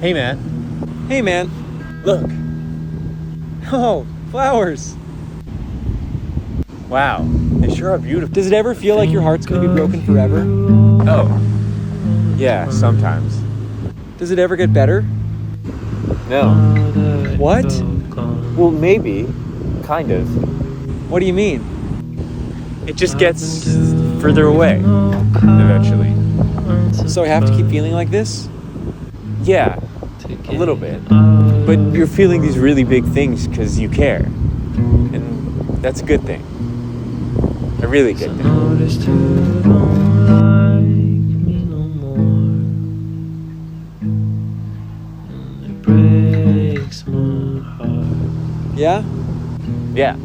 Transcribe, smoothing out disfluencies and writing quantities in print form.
Hey, man. Hey, man. Look. Oh, flowers. Wow. They sure are beautiful. Does it ever feel like your heart's gonna be broken forever? Oh. Yeah, sometimes. Does it ever get better? No. What? Well, maybe. Kind of. What do you mean? It just gets further away. Eventually. So I have to keep feeling like this? Yeah. A little bit. But you're feeling these really big things because you care. And that's a good thing. A really good thing. Yeah? Yeah.